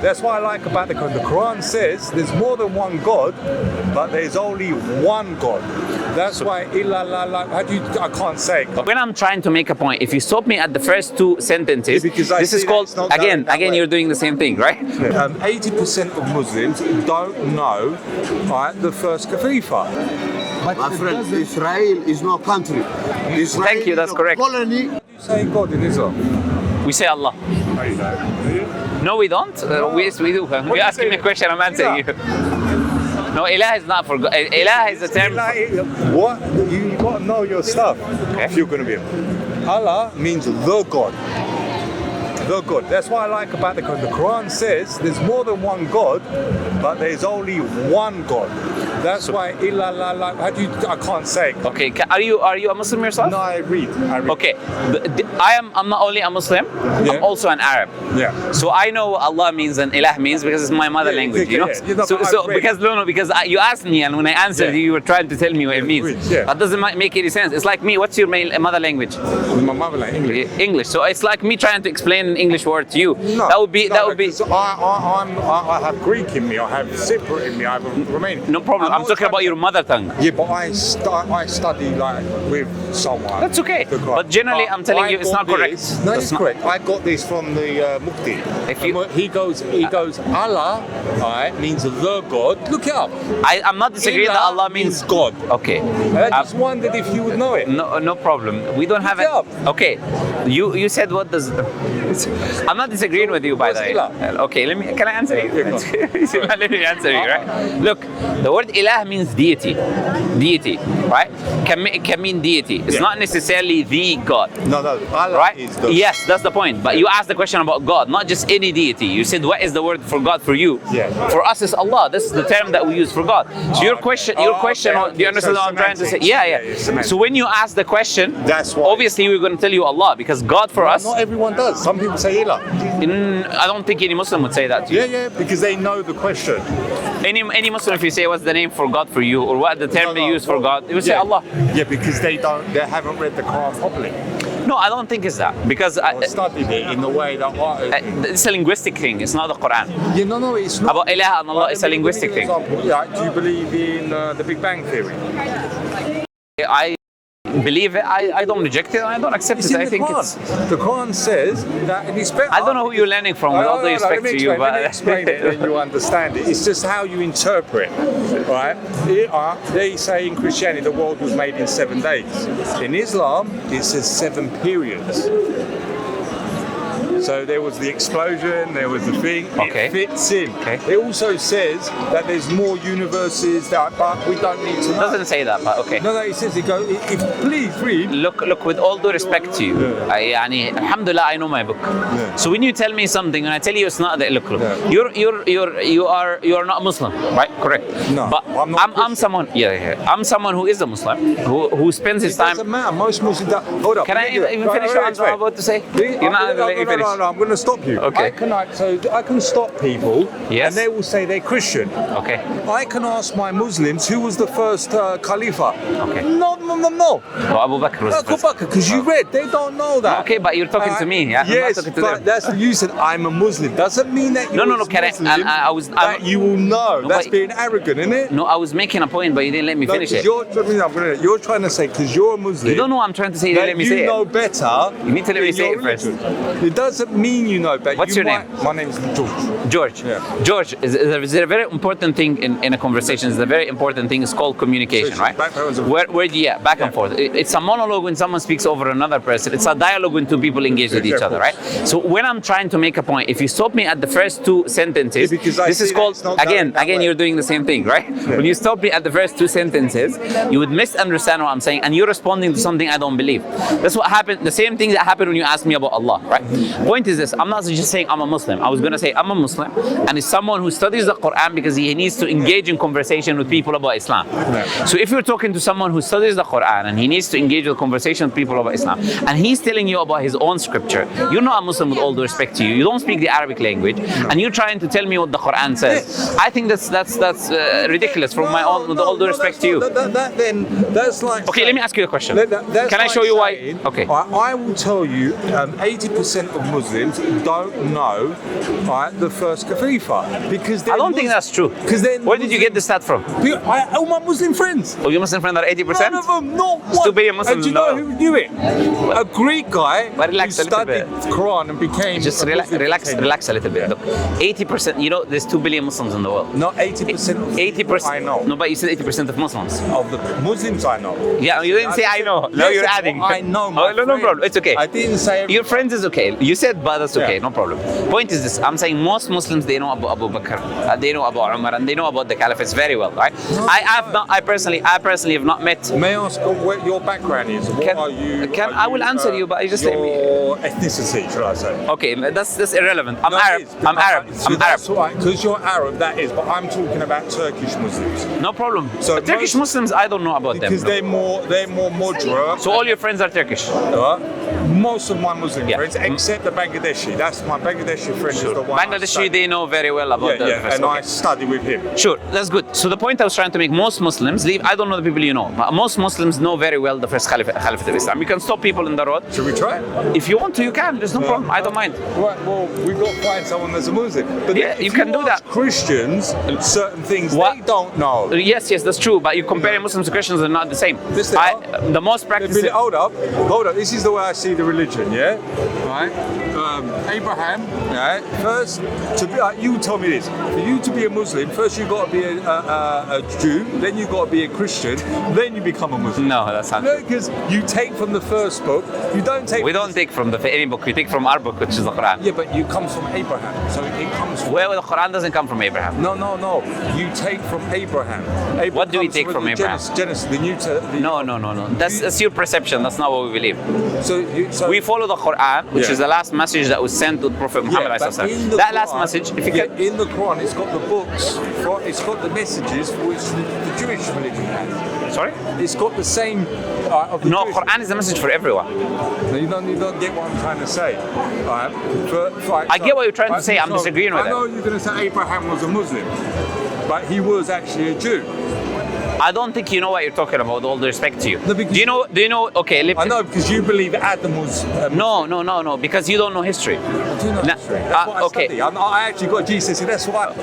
That's what I like about the Quran. The Quran says there's more than one God, but there's only one God. That's why I can't say it. When I'm trying to make a point, if you stop me at the first two sentences, this is called, again, you're doing the same thing, right? 80% of Muslims don't know the first Khalifa. But my friend, Israel is no country. Israel Thank you, that's correct. Colony. You say God in Islam? We say Allah. No, we don't. Yes, we do. You're asking me a question, I'm answering you. No, Ilah is not for God. Ilah is a term. What? You got to know your stuff if you're going to be. Allah means the God. The God. That's what I like about the Quran. The Quran says there's more than one God, but there's only one God. That's why I can't say it. Okay, are you a Muslim yourself? No, I read. Okay, I'm not only a Muslim, I'm also an Arab. Yeah. So I know what Allah means and Ilah means because it's my mother language, you know? Because you asked me and when I answered you were trying to tell me what it means. That doesn't make any sense. It's like me, what's your mother language? My mother language. English. So it's like me trying to explain an English word to you. No, that would be. I have Greek in me, I have Cypriot in me, I have Romanian. No problem. I'm talking about your mother tongue. Yeah, but I study like with someone. That's okay. But generally, I'm telling you, it's not correct. No, it's correct. I got this from the Mufti. He goes, Allah, means the God. Look it up. I'm not disagreeing that Allah means God. Okay. I just wondered if you would know it. No problem. We don't have it. Okay. You said what does? I'm not disagreeing with you by the way. Okay. Can I answer you? Let me answer you. Right. Look, the word Ilah means deity, right? Can mean deity. It's not necessarily the God. No, Allah right? is the. Yes, that's the point. But you asked the question about God, not just any deity. You said, what is the word for God for you? Yeah. For us, it's Allah. This is the term that we use for God. So your question, okay. Do you understand what I'm trying to say? Yeah. So when you ask the question, that's why. Obviously we're going to tell you Allah because God for us. Not everyone does. Some people say Ilah. I don't think any Muslim would say that to you. Yeah, because they know the question. Any Muslim, if you say what's the name for God for you, or what the term they use for God, they would say Allah. Yeah, because they haven't read the Quran properly. No, I don't think it's that because I studied it in the way that it's a linguistic thing. It's not the Quran. Yeah, no, it's not. About Ilah and Allah, it's a linguistic thing. Do you believe in the Big Bang Theory? I believe it. I don't reject it. I don't accept it. I think it's. The Quran says that. I don't know who you're learning from. With all the respect to you, but let me explain it, and you understand it. It's just how you interpret, right? They say in Christianity the world was made in 7 days. In Islam, it says 7 periods. So there was the explosion, there was the thing, it fits in. Okay. It also says that there's more universes but we don't need to know. It doesn't say that, but okay. No, it says, please read. Look, with all due respect to you, alhamdulillah, I know my book. Yeah. So when you tell me something, when I tell you it's not that, look, you are not Muslim, right? Correct. No, but I'm someone, I'm someone who is a Muslim, who spends his time. It doesn't matter, most Muslims don't. Hold up. Can I even finish what I'm about to say? You're not going to let me finish. No, I'm going to stop you. Okay. I can stop people, yes. and they will say they're Christian. Okay. I can ask my Muslims who was the first Khalifa. Okay. No. Well, Abu Bakr was Abu Bakr, because you read, they don't know that. Okay, but you're talking to me. Yeah? Yes, but that's you said. I'm a Muslim. Doesn't mean that you're Muslim. That you will know. No, that's being arrogant, isn't it? No, I was making a point, but you didn't let me finish it. You're trying to say because you're a Muslim. You don't know what I'm trying to say. You didn't let me say it. You know better. You need to let me say it first. It doesn't mean you know better. What's your name? My name is George. George. Yeah. George, is a very important thing in a conversation. It's a very important thing. It's called communication, right? Back and forth. It's a monologue when someone speaks over another person. It's a dialogue when two people engage with each other, right? So when I'm trying to make a point, if you stop me at the first two sentences, this is called, again, you're doing the same thing, right? Yeah. When you stop me at the first two sentences, you would misunderstand what I'm saying and you're responding to something I don't believe. That's what happened. The same thing that happened when you asked me about Allah, right? Point is this, I'm not just saying I'm a Muslim. I was going to say I'm a Muslim and it's someone who studies the Quran because he needs to engage in conversation with people about Islam. So if you're talking to someone who studies the Quran and he needs to engage with conversation with people about Islam and he's telling you about his own scripture, you're not a Muslim with all due respect to you. You don't speak the Arabic language and you're trying to tell me what the Quran says. I think that's ridiculous with all due respect to you. That's like okay, let me ask you a question. Can I show you why? Okay. I will tell you 80% of Muslims don't know, right, the first Khalifa because I don't think that's true. Because Where did you get the stat from? All my Muslim friends. Oh, your Muslim friends are 80%? None of them, not one. 2 billion Muslims And do you in the know world. who knew it? A Greek guy But who relax a little studied bit. Quran and became Just a Muslim. relax a little bit. Look, 80%, you know, there's 2 billion Muslims in the world. Not 80% of 80%. I know. No, but you said 80% of Muslims. Of the Muslims I know. Yeah, you didn't say I know. No, Yes, you're that's adding. what I know. Oh, no problem. It's okay. I didn't say Your friends is okay. You said, but that's okay. Yeah. No problem. Point is this: I'm saying most Muslims they know about Abu Bakr, they know about Umar, and they know about the caliphates very well, right? I personally have not met. May I ask what your background is? What are you? I will answer you, but you just let me. Your ethnicity, should I say? Okay, that's irrelevant. I'm No, Arab. it is. I'm Arab. So I'm Arab. that's right, because you're Arab, that is. But I'm talking about Turkish Muslims. No problem. So But Turkish Muslims, I don't know about them. Because they're more moderate. So all your friends are Turkish. Most of my Muslim Yeah. friends, except the Bangladeshi. That's my Bangladeshi friend. Is the one Bangladeshi, they know very well about the and okay. I study with him. Sure, that's good. So the point I was trying to make, most Muslims leave. I don't know the people you know, but most Muslims know very well the first Caliphate of Islam. You can stop people in the road. Should we try? If you want to, you can. There's no problem. I don't mind. Right, well, we've got to find someone that's a Muslim. But Yeah, if you can do ask that. Christians, certain things What? they don't know. Yes, that's true. But you comparing Muslims to Christians are not the same. Yes, they are. The most practiced. Hold up. This is the way I see the religion, yeah? Right? Abraham, right? First, you tell me this. For you to be a Muslim, first you've got to be a Jew, then you've got to be a Christian, then you become a Muslim. No, that's not. No, because you take from the first book, you don't take... We don't take from any book. We take from our book, which is the Quran. Yeah, but you come from Abraham, so it comes from... Well, the Quran doesn't come from Abraham. No. You take from Abraham. What do we comes take from Abraham? Genesis, the New Testament. No. That's your perception. That's not what we believe. So We follow the Quran, which Yeah. is the last message that was sent to Prophet Muhammad. but in the That last Quran- message, if you can. in the Quran, it's got the books, it's got the messages which the Jewish religion has. Sorry? It's got the same. Of the No, Jewish Quran is a message for everyone. No, you don't get what I'm trying to say. I get what you're trying to say, I'm disagreeing with I know you're going to say Abraham was a Muslim, but he was actually a Jew. I don't think you know what you're talking about, with all the respect to you. No, because- Do you know, okay, I know because you believe Adam was. No, because you don't know history. I do know No, history. That's what I okay. study. I actually got GCSE.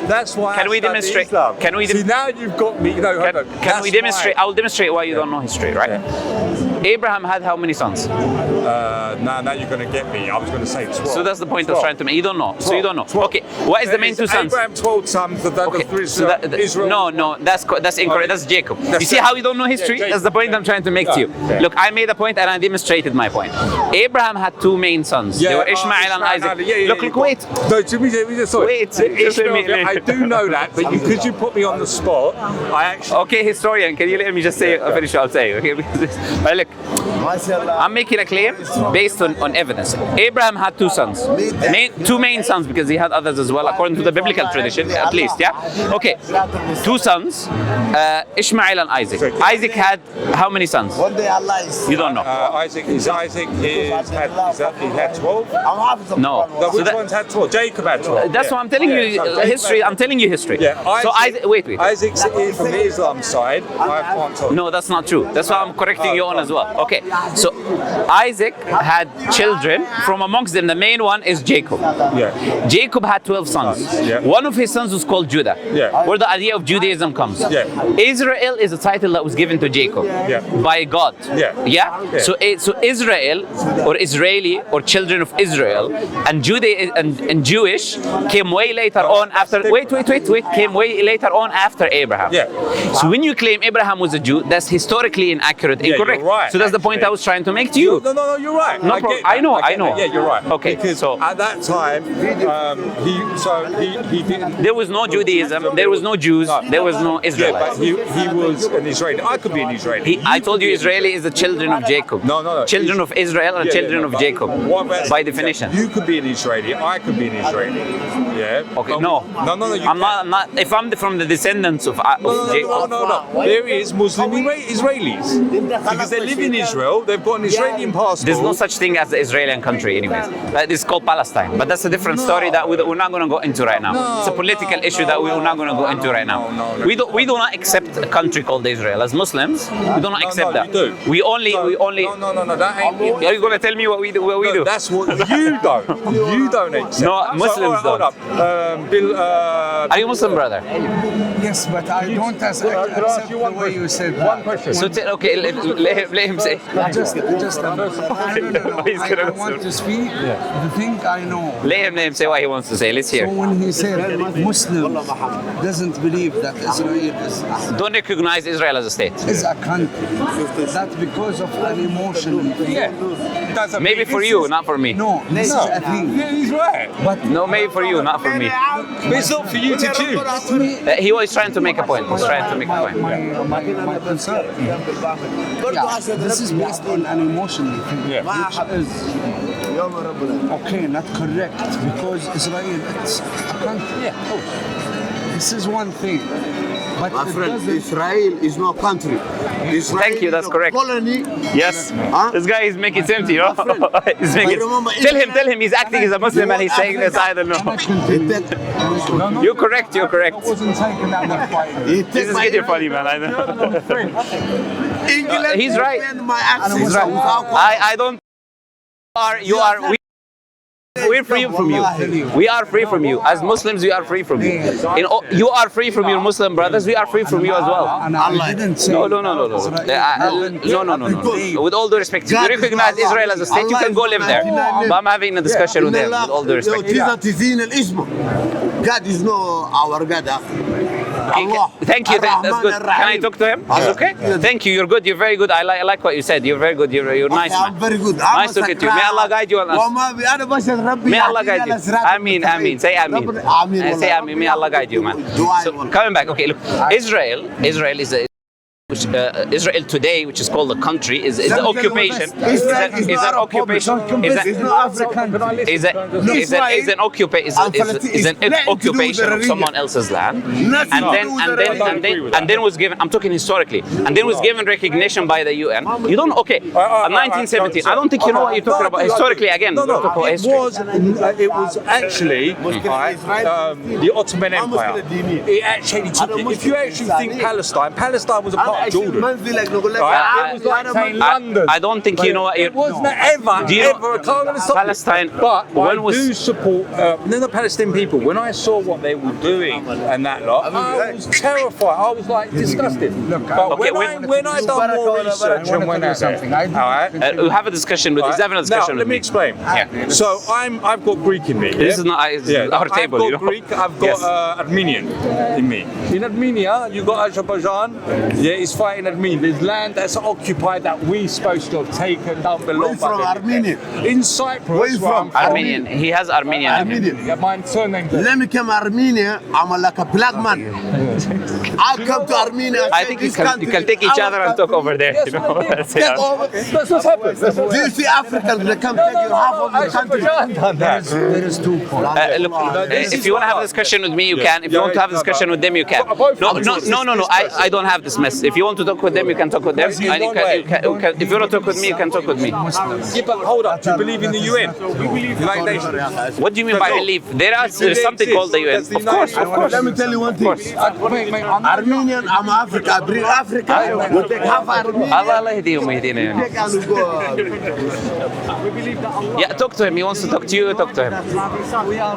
That's why. Can I we study demonstrate- Islam. can we See, now you've got me. No, hold on. Can we That's demonstrate? why. I'll demonstrate why you don't know history, right? Abraham had how many sons? Now you're going to get me. I was going to say 12. So that's the point I was 12. trying to make. You don't know. So you don't know. 12. Okay, what is the main two sons? Abraham 12 sons. Okay, so Israel. no, that's incorrect. That's Jacob. You see how you don't know history? Yeah, That's the point I'm trying to make to you. Yeah. Look, I made a point and I demonstrated my point. Abraham had two main sons. They were Ishmael and Isaac. Look, wait. No, to me, sorry. Wait, Just let me- Ishmael, I do know that, but because you put me on the spot, I actually. Okay, historian, can you let me just say, finish what I'll say? Okay, right, look, I'm making a claim based on evidence. Abraham had two sons, two main sons, because he had others as well, according to the biblical tradition, at least, yeah? Okay, two sons, Ishmael and Isaac. Isaac had how many sons? One day Allah is. You don't know. Isaac had 12. No. Which So that- ones had 12? Jacob had 12. That's what I'm telling you, So Jacob history. had- I'm telling you history. Yeah. So Isaac, wait. Isaac's from the Islam side. I can't tell. No, that's not true. That's why I'm correcting you on as well. Okay, so Isaac had children. From amongst them, the main one is Jacob. Yeah. Jacob had 12 sons. Yeah. One of his sons was called Judah, Yeah. where the idea of Judaism comes. Yeah. Israel is a title that was given to Jacob Yeah. by God. Yeah. Yeah? Yeah. So Israel, or Israeli, or children of Israel, and Judah and Jewish came way later on after. Wait. Came way later on after Abraham. Yeah. So when you claim Abraham was a Jew, that's historically inaccurate, Yeah, incorrect. you're right, So that's the point actually. I was trying to make to you. No, you're right. No I problem. get that. I know. get that. Yeah, you're right. Okay, Because so- at that time, he didn't. There was no Judaism, there was no Jews, there was no Yeah, Israelites. but he was an Israeli. I could be an Israeli. I told you Israeli is the children of Jacob. No. Children of Israel and children of but Jacob. what about- By definition. You could be an Israeli. I could be an Israeli. Yeah. Okay, But- no. No. You I'm not. If I'm from the descendants of Jacob. No. There is Muslim Israelis because they're live in Israel. They've got an Israeli passport. There's no such thing as the Israeli country, anyways. It's called Palestine, but that's a different story that we're not going to go into right now. It's a political issue that we're not going to go into right now. We do not accept a country called Israel as Muslims. We do not accept that. We only. No. That ain't. Are you going to tell me what we do? That's what you don't. You don't accept. No, Muslims hold don't. up. Bill. Are you Muslim, brother? Yes, but I don't accept the way you said that. One question. So okay, let him say. Just I want to speak the thing I know. Let him say what he wants to say. Let's hear. So when he said Muslim doesn't believe that Israel Don't recognize Israel as a state. is a country, that's because of an emotional thing. Maybe for you, not for me. No, this is a thing. Yeah, he's right. But No, maybe for you, not for me. But it's not for you to choose. He was trying to make a point. He's trying to make a point. my concern. Yeah, this is based on an emotional thing, which is okay, not correct, because Israel it's a country. This is one thing. But My it friend, doesn't- Israel is no country. Israel Thank you, that's is a correct. Colony. Yes. Huh? This guy is making sense, you know. He's making, I remember tell him he's acting as a Muslim and he's saying this, I don't know. You're correct, you're correct. I wasn't taking that fight. This is getting funny, man. I know. England He's right. defend my accent. He's right. I don't. We're free from you. We are free from you. As Muslims, we are free from you. You are free from your Muslim brothers. We are free from you as well. And I didn't say No. With all due respect, if you recognize Israel as a state, you can go live there. But I'm having a discussion with him. With all due respect. God is no our God. Allah. Thank you. That's good. Can I talk to him? It's okay. Thank you. You're good. You're very good. I like what you said. You're very good. You're nice, I'm man. very good. Nice to get you. May Allah guide you on us. May Allah guide you. Ameen. Say ameen. Say ameen. May Allah guide you, man. So coming back. Okay, look. Israel is a Israel today, which is called a country, is an occupation. Is an occupation. Is an occupation of someone else's land, and then was given. I'm talking historically, and then was given recognition by the UN. You don't. Okay, 1917. I don't think you know what you're talking about historically. Again, No, history. it was actually the Ottoman Empire. It actually took it. If you actually think Palestine was a part of Jordan. It was like saying London. I don't think you know what It wasn't ever. Do you know ever. I can't gonna stop Palestine? it. But when I was do support the Palestinian people. When I saw what they were doing and that lot, I was terrified. I was like disgusted. But when I done more research and went out there, all right. we'll have a discussion with. He's having a discussion Now, let with me explain. Yeah. So I've got Greek in me. This is not our table. I've got You know? Greek. I've got Armenian in me. In Armenia, you got Azerbaijan. Yeah, it's fighting Armenia. There's land that's occupied that we're supposed to have taken, don't belong. From Armenia. In Cyprus. Where you from? Armenian. He has Armenian. in him. Yeah, my surname. Let me come Armenia. I'm like a black man. I'll come to Armenia. I think you can take each other and talk over there. You know? That's it. That's what's happened. Do you see Africans? They come take you half of the country. there is 2 points. Look, if you want to have a discussion with me, you can. If you want to have a discussion with them, you can. No. I don't have this mess. If you want to talk with them, you can talk with them. And if you want to talk with me, you can talk with me. Yeah, but hold up. Do you believe in the UN? United Nations. What do you mean by belief? There's something called the UN. Of course. Let me tell you one thing. Armenian, I'm Africa. I bring Africa. We take half Armenia. Allah يهديهم ويهدينا. Take and go. Yeah, talk to him. He wants to talk to you. Talk to him.